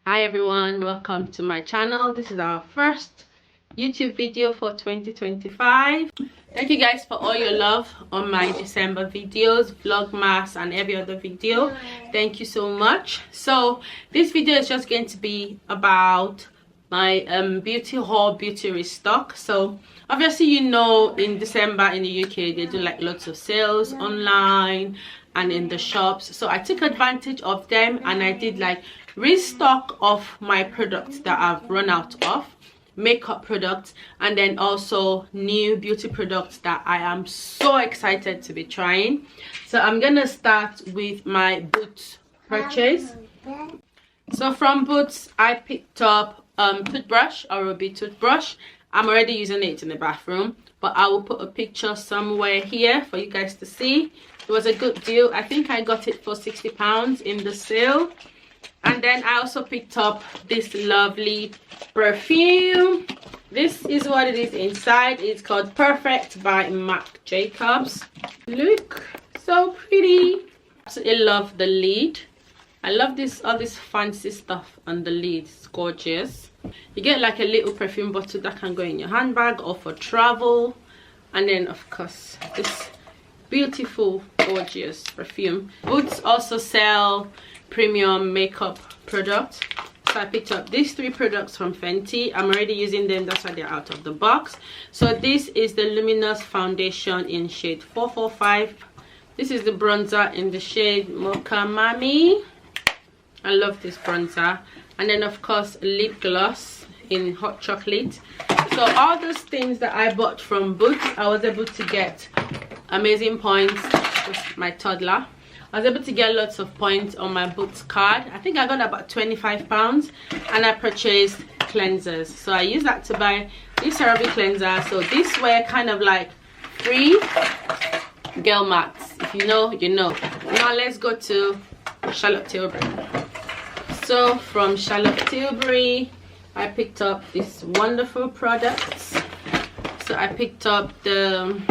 Hi everyone, welcome to my channel. This is our first YouTube video for 2025. Thank you guys for all your love on my December videos, vlogmas and every other video. Thank you so much. So this video is just going to be about my beauty haul, beauty restock. So obviously, you know, in December in the UK they do like lots of sales online and in the shops, so I took advantage of them and I did like restock of my products that I've run out of, makeup products, and then also new beauty products that I am so excited to be trying. So I'm gonna start with my Boots purchase. So from Boots I picked up toothbrush, Oral-B toothbrush. I'm already using it in the bathroom, but I will put a picture somewhere here for you guys to see. It was a good deal. I think I got it for £60 in the sale. And then I also picked up this lovely perfume. This is what it is inside. It's called Perfect by Marc Jacobs. Look, so pretty. Absolutely love the lid. I love this, all this fancy stuff on the lid. It's gorgeous. You get like a little perfume bottle that can go in your handbag or for travel. And then of course this beautiful, gorgeous perfume. Boots also sell premium makeup products, so I picked up these 3 products from Fenty. I'm already using them, that's why they're out of the box. So this is the luminous foundation in shade 445. This is the bronzer in the shade Mocha Mami. I love this bronzer. And then of course lip gloss in hot chocolate. So all those things that I bought from Boots, I was able to get amazing points. Just my toddler, I was able to get lots of points on my Boots card. I think I got about £25, and I purchased cleansers. So I used that to buy this CeraVe cleanser. So these were kind of like free gel mats. If you know, you know. Now let's go to Charlotte Tilbury. So from Charlotte Tilbury I picked up these wonderful products. So I picked up the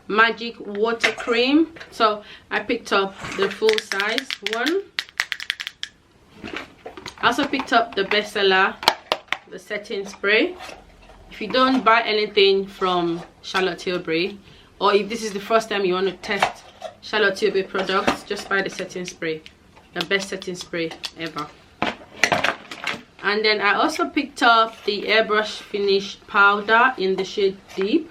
Magic Water Cream. So I picked up the full size one. I also picked up the bestseller, the setting spray. If you don't buy anything from Charlotte Tilbury, or if this is the first time you want to test Charlotte Tilbury products, just buy the setting spray. The best setting spray ever. And then I also picked up the airbrush finish powder in the shade Deep.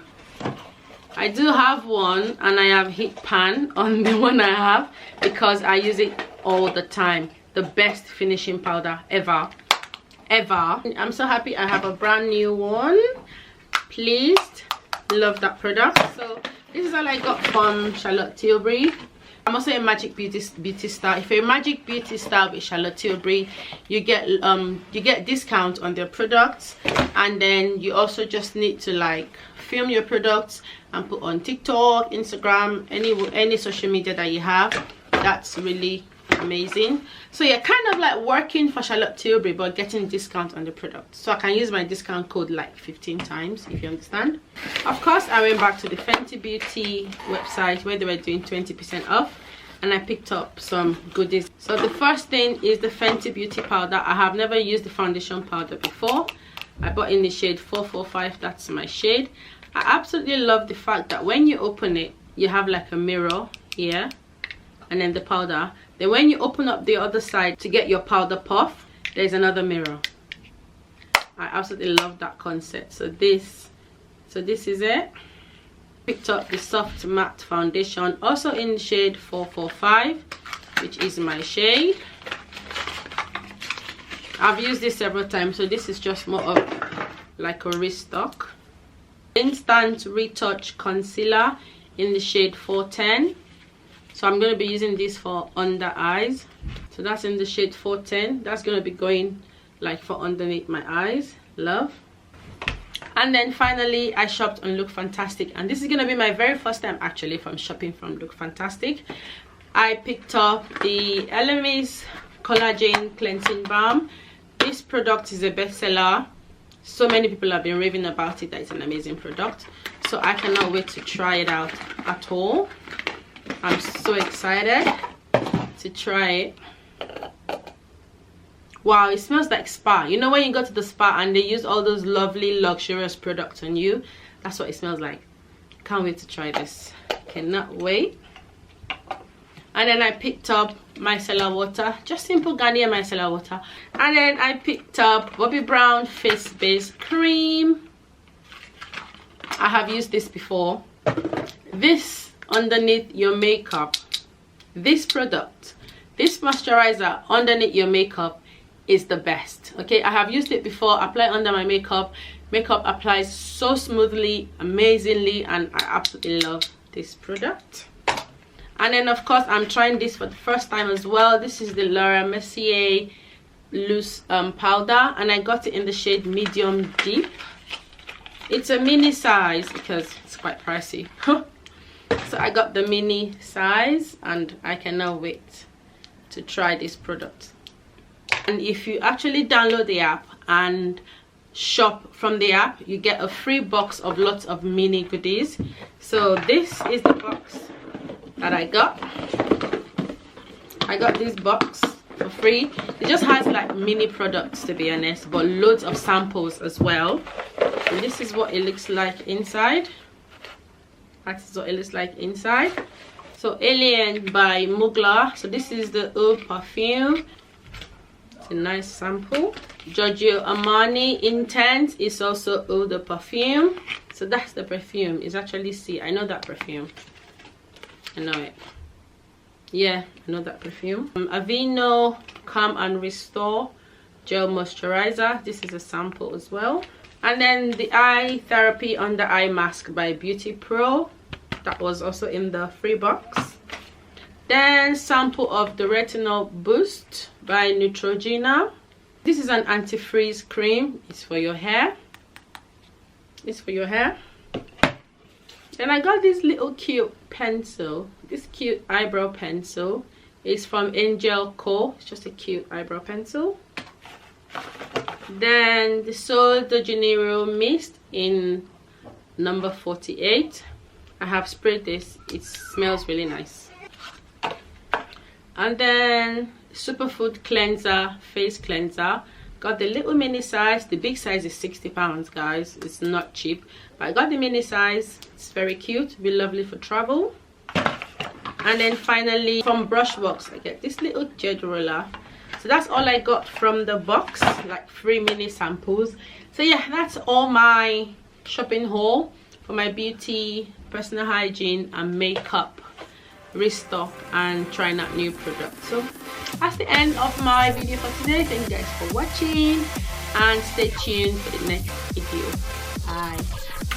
I do have one, and I have hit pan on the one I have because I use it all the time. The best finishing powder ever. I'm so happy I have a brand new one. Pleased. Love that product. So this is all I got from Charlotte Tilbury. I'm also a Magic Beauty Star. If you're a Magic Beauty Star with Charlotte Tilbury, you get discount on their products, and then you also just need to like film your products and put on TikTok, Instagram, any social media that you have. That's really amazing. So you're kind of like working for Charlotte Tilbury but getting discount on the product. So I can use my discount code like 15 times, if you understand. Of course I went back to the Fenty Beauty website where they were doing 20% off, and I picked up some goodies. So the first thing is the Fenty Beauty powder. I have never used the foundation powder before. I bought in the shade 445. That's my shade. I absolutely love the fact that when you open it, you have like a mirror here, and then the powder. Then when you open up the other side to get your powder puff, there's another mirror. I absolutely love that concept. So this is it. Picked up the soft matte foundation, also in shade 445, which is my shade. I've used this several times, so this is just more of like a restock. Instant Retouch Concealer in the shade 410. So I'm going to be using this for under eyes. So that's in the shade 410. That's going to be going like for underneath my eyes. Love. And then finally I shopped on Lookfantastic, and this is going to be my very first time actually from shopping from Lookfantastic. I picked up the Elemis Collagen Cleansing Balm. This product is a bestseller. So many people have been raving about it, that it's an amazing product. So I cannot wait to try it out at all. I'm so excited to try it. wow, it smells like spa. You know when you go to the spa and they use all those lovely luxurious products on you? That's what it smells like. Can't wait to try this. Cannot wait. And then I picked up micellar water, just simple Garnier micellar water. And then I picked up Bobbi Brown face base cream. I have used this before. This underneath your makeup, this product, this moisturizer underneath your makeup is the best. Okay, I have used it before. Apply under my makeup. Makeup applies so smoothly, amazingly, and I absolutely love this product. And then of course I'm trying this for the first time as well. This is the Laura Mercier loose powder, and I got it in the shade medium deep. It's a mini size because it's quite pricey. So I got the mini size, and I cannot wait to try this product. And if you actually download the app and shop from the app, you get a free box of lots of mini goodies. So this is the box that I got. I got this box for free. It just has like mini products, to be honest, but loads of samples as well. And this is what it looks like inside. That is what it looks like inside. So Alien by Mugler. So this is the Eau perfume. It's a nice sample. Giorgio Armani Intense is also Eau de perfume. So that's the perfume. It's actually C. I know that perfume. I know it. Yeah, I know that perfume. Aveeno Calm and Restore Gel Moisturizer. This is a sample as well. And then the Eye Therapy Under Eye Mask by Beauty Pro. That was also in the free box. Then sample of the Retinol Boost by Neutrogena. This is an anti-freeze cream. It's for your hair. It's for your hair. Then I got this little cute pencil. This cute eyebrow pencil is from Angel Co. It's just a cute eyebrow pencil. Then the Sol de Janeiro Mist in number 48. I have sprayed this. It smells really nice. And then Superfood Cleanser Face Cleanser. Got the little mini size. The big size is £60, guys. It's not cheap, but I got the mini size. It's very cute, be lovely for travel. And then finally from Brushbox, I get this little jade roller. So that's all I got from the box, like 3 mini samples. So yeah, that's all my shopping haul for my beauty, personal hygiene and makeup restock and trying out new products. So that's the end of my video for today. Thank you guys for watching, and stay tuned for the next video. Bye.